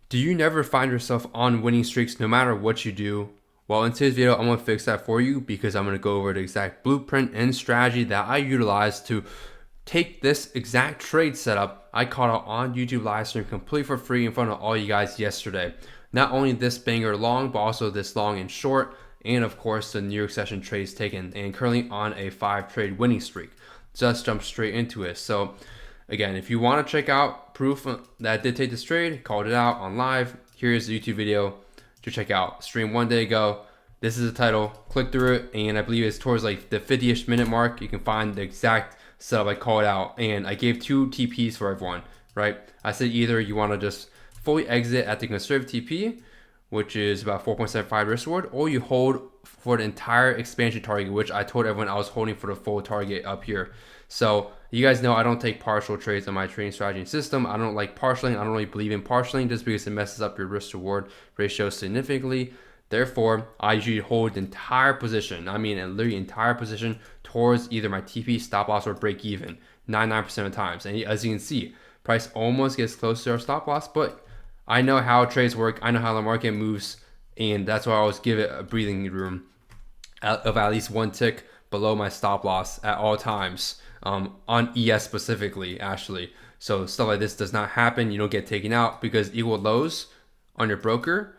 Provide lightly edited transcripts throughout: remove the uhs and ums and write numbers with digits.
Do you never find yourself on winning streaks no matter what you do? Well, in today's video, I'm going to fix that for you because I'm going to go over the exact blueprint and strategy that I utilize to take this exact trade setup I caught out on YouTube live stream completely for free in front of all you guys yesterday. Not only this banger long, but also this long and short, and of course the New York session trades taken, and currently on a 5-trade winning streak. Just jump straight into it. So again, if you want to check out proof that I did take this trade, called it out on live, here's the YouTube video to check out. Stream 1 day ago. This is the title. Click through it, and I believe it's towards like the 50-ish minute mark. You can find the exact setup I called out, and I gave 2 TPs for everyone, right? I said either you want to just fully exit at the conservative TP, which is about 4.75 risk reward, or you hold for the entire expansion target, which I told everyone I was holding for the full target up here. So you guys know I don't take partial trades on my trading strategy and system. I don't like partialing. I don't really believe in partialing just because it messes up your risk reward ratio significantly. Therefore, I usually hold the entire position. I mean, literally entire position towards either my TP, stop loss, or break even 99% of the times. And as you can see, price almost gets close to our stop loss, but I know how trades work. I know how the market moves, and that's why I always give it a breathing room of at least 1 tick below my stop loss at all times, on ES specifically, actually. So stuff like this does not happen. You don't get taken out because equal lows on your broker,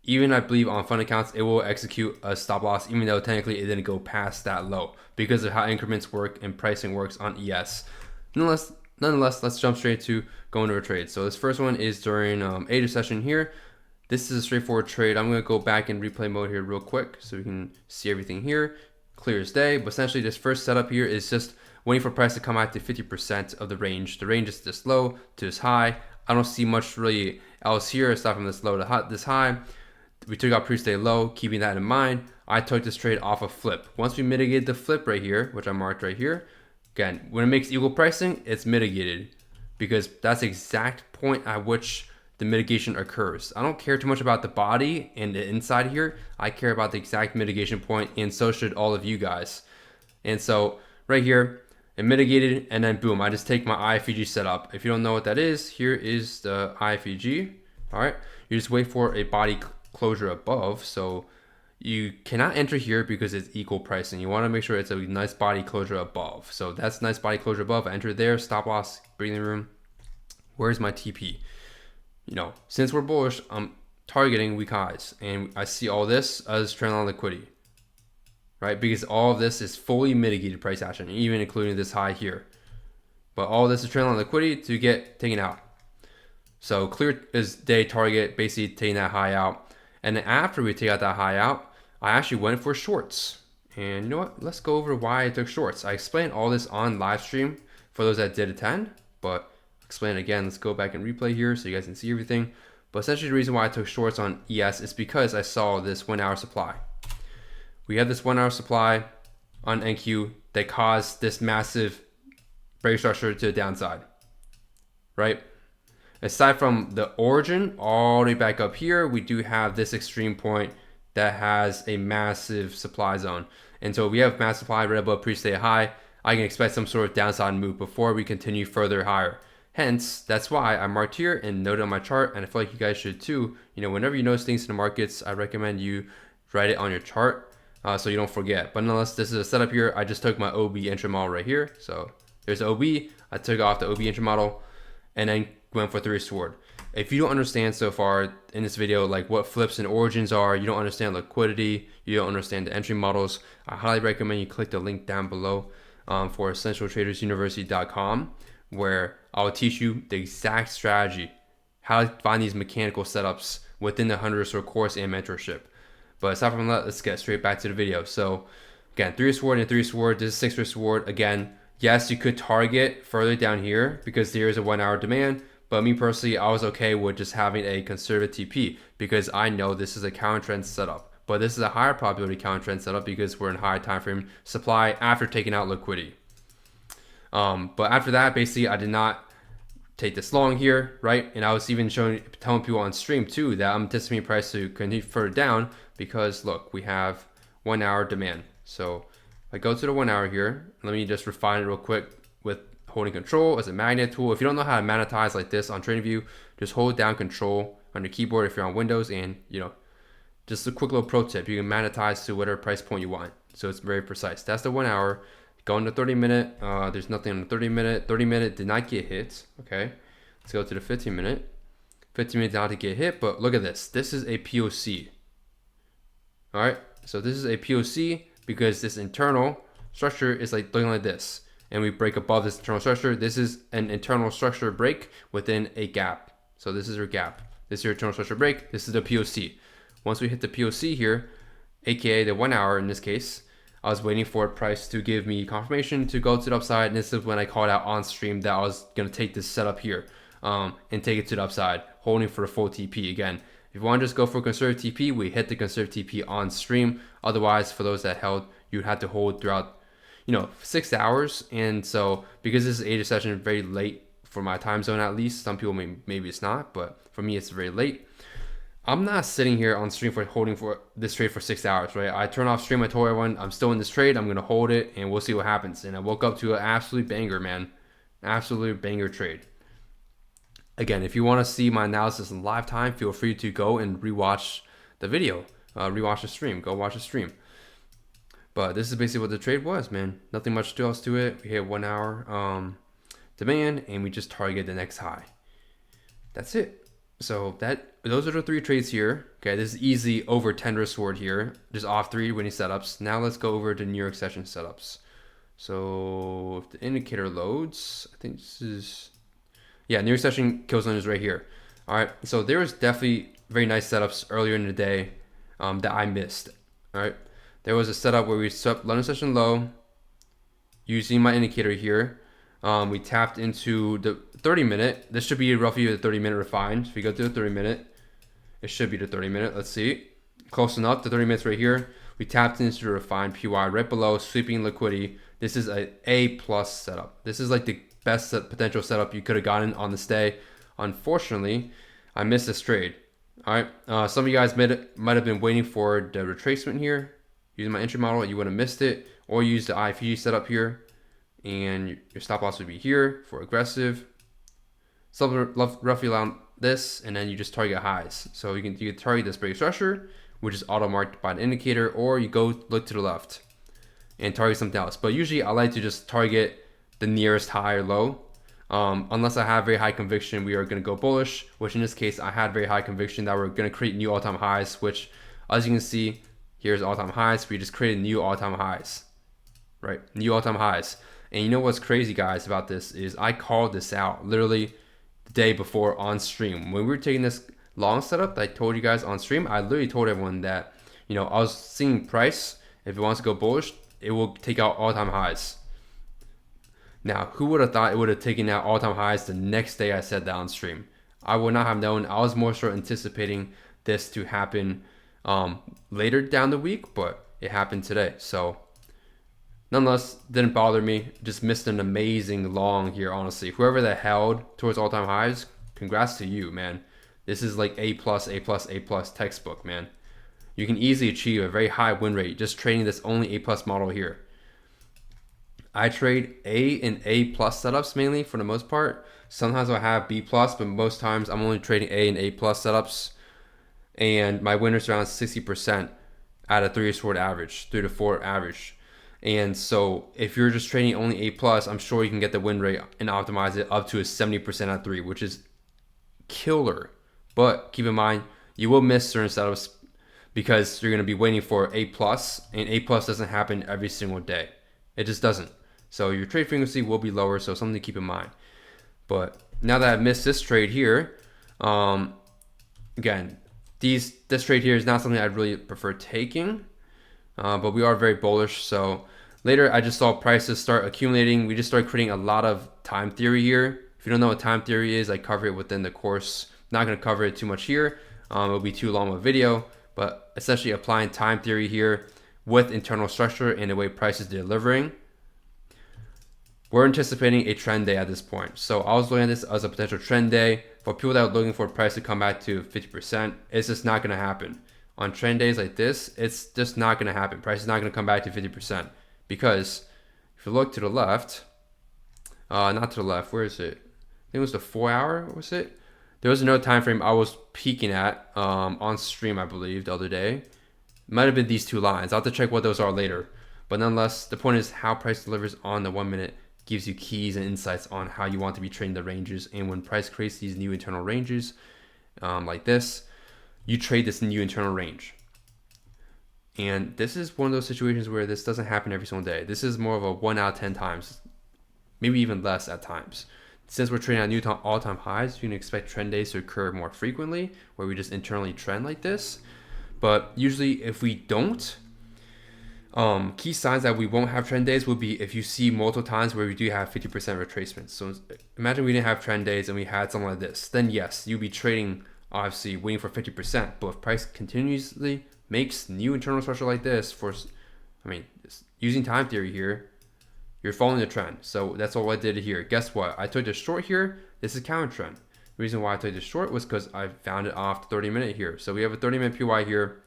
even I believe on fund accounts, it will execute a stop loss, even though technically it didn't go past that low because of how increments work and pricing works on ES. Nonetheless, let's jump straight to going to a trade. So this first one is during ADA session here. This is a straightforward trade. I'm going to go back in replay mode here real quick so we can see everything here. Clear as day. But essentially this first setup here is just waiting for price to come out to 50% of the range. The range is this low to this high. I don't see much really else here aside from this low to this high. We took out pre-stay low, keeping that in mind. I took this trade off a flip. Once we mitigated the flip right here, which I marked right here, again, when it makes equal pricing, it's mitigated because that's the exact point at which the mitigation occurs. I don't care too much about the body and the inside here. I care about the exact mitigation point, and so should all of you guys. And so right here, it mitigated, and then boom, I just take my IFEG setup. If you don't know what that is, here is the IFEG. All right, you just wait for a body closure above. So you cannot enter here because it's equal pricing. You want to make sure it's a nice body closure above. So that's nice body closure above. Enter there, stop loss, breathing room. Where's my TP? You know, since we're bullish, I'm targeting weak highs, and I see all this as trend line liquidity, right? Because all of this is fully mitigated price action, even including this high here. But all this is trend line liquidity to get taken out. So clear as day target, basically taking that high out. And then after we take out that high out, I actually went for shorts. And you know what? Let's go over why I took shorts. I explained all this on live stream for those that did attend, but explain it again. Let's go back and replay here so you guys can see everything. But essentially the reason why I took shorts on ES is because I saw this 1 hour supply. We have this 1 hour supply on NQ that caused this massive break structure to the downside, right? Aside from the origin all the way back up here, we do have this extreme point that has a massive supply zone. And so if we have mass supply right above pre-stay high, I can expect some sort of downside move before we continue further higher. Hence, that's why I marked here and noted on my chart, and I feel like you guys should too. You know, whenever you notice things in the markets, I recommend you write it on your chart so you don't forget. But nonetheless, this is a setup here. I just took my OB entry model right here. So there's OB. I took off the OB entry model and then went for 3 sword. If you don't understand so far in this video, like what flips and origins are, you don't understand liquidity, you don't understand the entry models, I highly recommend you click the link down below for essentialtradersuniversity.com, where I'll teach you the exact strategy, how to find these mechanical setups within the 100 sword course and mentorship. But aside from that, let's get straight back to the video. So again, 3 sword and 3 sword, this is 6 risk sword. Again, yes, you could target further down here because there is a 1 hour demand. But me personally, I was okay with just having a conservative TP because I know this is a counter trend setup. But this is a higher probability counter trend setup because we're in higher time frame supply after taking out liquidity. But after that, basically, I did not take this long here, right? And I was even telling people on stream too that I'm anticipating price to continue further down because look, we have 1 hour demand. So if I go to the 1 hour here, let me just refine it real quick with holding control as a magnet tool. If you don't know how to magnetize like this on TradingView, just hold down control on your keyboard if you're on Windows. And just a quick little pro tip, you can magnetize to whatever price point you want, so it's very precise. That's the 1 hour. Go into 30-minute. There's nothing on the 30-minute. 30-minute did not get hit. Okay, let's go to the 15-minute. 15-minute did not get hit, but look at this. This is a POC. All right, so this is a POC because this internal structure is looking like this, and we break above this internal structure. This is an internal structure break within a gap. So this is your gap. This is your internal structure break. This is the POC. Once we hit the POC here, aka the 1 hour in this case, I was waiting for price to give me confirmation to go to the upside, and this is when I called out on stream that I was gonna take this setup here and take it to the upside, holding for the full TP. Again, if you want to just go for conservative TP, we hit the conservative TP on stream. Otherwise, for those that held, you'd have to hold throughout 6 hours. And so because this is 8 session, very late for my time zone at least. Some people maybe it's not, but for me it's very late. I'm not sitting here on stream for holding for this trade for 6 hours, right? I turn off stream, I told everyone I'm still in this trade, I'm gonna hold it and we'll see what happens. And I woke up to an absolute banger, man. Absolute banger trade. Again, if you want to see my analysis in live time, feel free to go and rewatch the video, rewatch the stream, go watch the stream. But this is basically what the trade was, man. Nothing much else to it. We hit 1 hour demand and we just target the next high. That's it. So those are the 3 trades here. Okay, this is easy over 10 risk reward here, just off 3 winning setups. Now let's go over to New York session setups. So if the indicator loads, I think this is, yeah, New York session kill zone is right here. All right, so there was definitely very nice setups earlier in the day that I missed. All right, there was a setup where we swept London session low using my indicator here. We tapped into the 30-minute. This should be roughly the 30-minute refined. If we go to the 30-minute, it should be the 30-minute. Let's see. Close enough. The 30 minutes right here. We tapped into the refined PY right below, sweeping liquidity. This is a A+ setup. This is like the best potential setup you could have gotten on this day. Unfortunately, I missed this trade. All right. Some of you guys might have been waiting for the retracement here. Using my entry model, you would have missed it. Or use the IFG setup here. And your stop loss would be here for aggressive. Something roughly around this, and then you just target highs. So you can target this break structure, which is auto marked by an indicator, or you go look to the left and target something else. But usually I like to just target the nearest high or low. Unless I have very high conviction we are going to go bullish, which in this case I had very high conviction that we're going to create new all-time highs, which as you can see, here's all-time highs. We just created new all-time highs, right? New all-time highs. And you know what's crazy, guys, about this is I called this out literally the day before on stream. When we were taking this long setup that I told you guys on stream, I literally told everyone that, I was seeing price, if it wants to go bullish, it will take out all-time highs. Now, who would have thought it would have taken out all-time highs the next day I said that on stream? I would not have known. I was more so anticipating this to happen later down the week, but it happened today. So nonetheless, didn't bother me. Just missed an amazing long here, honestly. Whoever that held towards all-time highs, congrats to you, man. This is like A+, A+, A+ textbook, man. You can easily achieve a very high win rate just trading this only A+ model here. I trade A and A+ setups mainly for the most part. Sometimes I have B+, but most times I'm only trading A and A+ setups. And my win rate's around 60% at a 3 to 4 average. And so if you're just trading only A+, I'm sure you can get the win rate and optimize it up to a 70% at 3, which is killer. But keep in mind, you will miss certain setups because you're going to be waiting for A+, and A+ doesn't happen every single day. It just doesn't. So your trade frequency will be lower, so something to keep in mind. But now that I've missed this trade here, again, this trade here is not something I'd really prefer taking, but we are very bullish. So later I just saw prices start accumulating. We just started creating a lot of time theory here. If you don't know what time theory is, I cover it within the course. Not going to cover it too much here. It'll be too long of a video, but essentially applying time theory here with internal structure and the way price is delivering. We're anticipating a trend day at this point. So I was looking at this as a potential trend day. For people that are looking for price to come back to 50%, it's just not going to happen. On trend days like this, it's just not going to happen. Price is not going to come back to 50% because if you look to the left, not to the left, where is it? I think it was the 4 hour, was it? There was another time frame I was peeking at on stream, I believe, the other day. It might have been these two lines. I'll have to check what those are later. But nonetheless, the point is how price delivers on the 1 minute gives you keys and insights on how you want to be trading the ranges. And when price creates these new internal ranges like this, you trade this new internal range. And this is one of those situations where this doesn't happen every single day. This is more of a 1 out of 10 times, maybe even less at times. Since we're trading at new all-time highs, you can expect trend days to occur more frequently, where we just internally trend like this. But usually if we don't, key signs that we won't have trend days will be if you see multiple times where we do have 50% retracements. So imagine we didn't have trend days and we had something like this. Then yes, you'll be trading, obviously waiting for 50%. But if price continuously makes new internal structure like this using time theory here, you're following the trend. So that's all I did here. Guess what? I took the short here. This is counter trend. The reason why I took the short was because I found it off the 30-minute here. So we have a 30-minute PY here.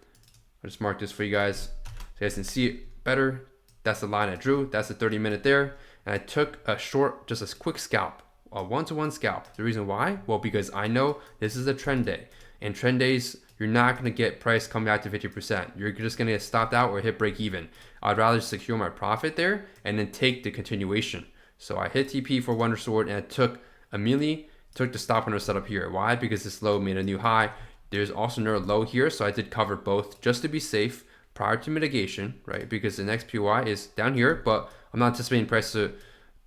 I'll just mark this for you guys so you guys can see it better. That's the line I drew. That's the 30-minute there. And I took a short, just a quick scalp, a one-to-one scalp. The reason why? Well, because I know this is a trend day. And trend days, you're not going to get price come back to 50%. You're just going to get stopped out or hit break even. I'd rather secure my profit there and then take the continuation. So I hit TP for Wonder Sword and I immediately took the stop under setup here. Why? Because this low made a new high. There's also another low here, so I did cover both just to be safe prior to mitigation, right? Because the next PY is down here, but I'm not anticipating price to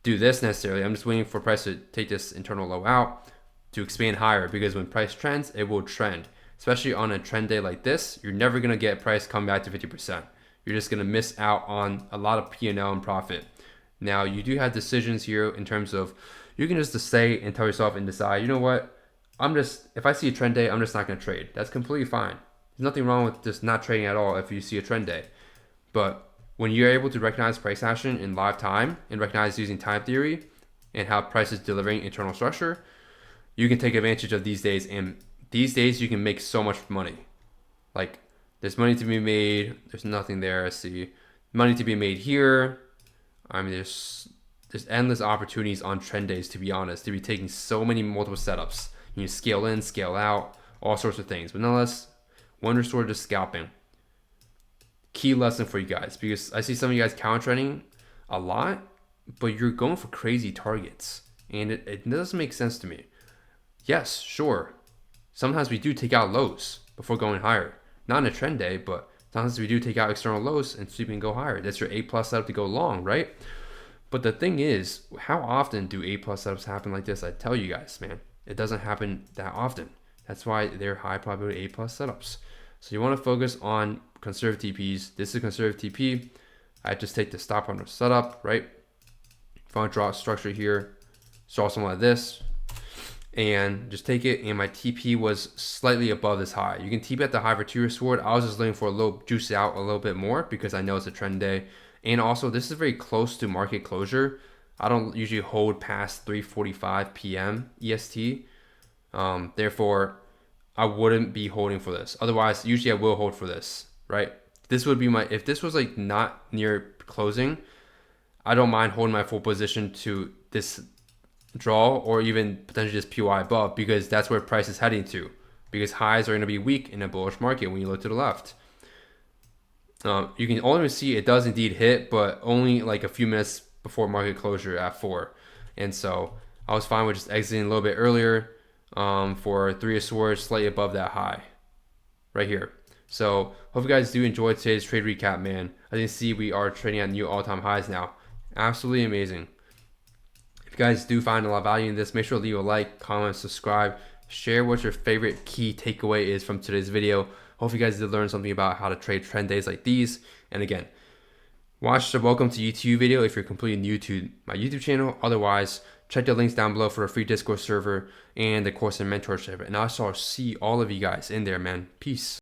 do this necessarily. I'm just waiting for price to take this internal low out to expand higher, because when price trends, it will trend. Especially on a trend day like this, you're never gonna get price come back to 50%. You're just gonna miss out on a lot of P&L and profit. Now, you do have decisions here in terms of, you can just say and tell yourself and decide, you know what, if I see a trend day, I'm just not gonna trade. That's completely fine. There's nothing wrong with just not trading at all if you see a trend day. But when you're able to recognize price action in live time and recognize using time theory and how price is delivering internal structure, you can take advantage of these days. And these days you can make so much money. Like, there's money to be made. There's nothing there. I see money to be made here. I mean, there's endless opportunities on trend days, to be honest, to be taking so many multiple setups. You can scale in, scale out, all sorts of things. But nonetheless, Wonder Sword just scalping. Key lesson for you guys, because I see some of you guys counter trending a lot, but you're going for crazy targets. And it doesn't make sense to me. Yes, sure. Sometimes we do take out lows before going higher. Not in a trend day, but sometimes we do take out external lows and sweep and go higher. That's your A+ setup to go long, right? But the thing is, how often do A+ setups happen like this? I tell you guys, man, it doesn't happen that often. That's why they're high probability A+ setups. So you want to focus on conservative TPs. This is conservative TP. I just take the stop under setup, right? If I want to draw a structure here, draw something like this, and just take it, and my TP was slightly above this high. You can TP at the high for 2-year sword. I was just looking for a little juice out a little bit more because I know it's a trend day. And also, this is very close to market closure. I don't usually hold past 3:45 p.m. EST. Therefore, I wouldn't be holding for this. Otherwise, usually I will hold for this, right? This would be if this was like not near closing, I don't mind holding my full position to this draw or even potentially just PY above, because that's where price is heading to, because highs are going to be weak in a bullish market when you look to the left. You can only see it does indeed hit, but only like a few minutes before market closure at 4. And so I was fine with just exiting a little bit earlier for 3 of swords, slightly above that high right here. So hope you guys do enjoy today's trade recap, man. As you can see, we are trading at new all-time highs now. Absolutely amazing. If you guys do find a lot of value in this, make sure to leave a like, comment, subscribe, share what your favorite key takeaway is from today's video. Hope you guys did learn something about how to trade trend days like these. And again, watch the welcome to YouTube video if you're completely new to my YouTube channel. Otherwise, check the links down below for a free Discord server and the course and mentorship. And I shall see all of you guys in there, man. Peace.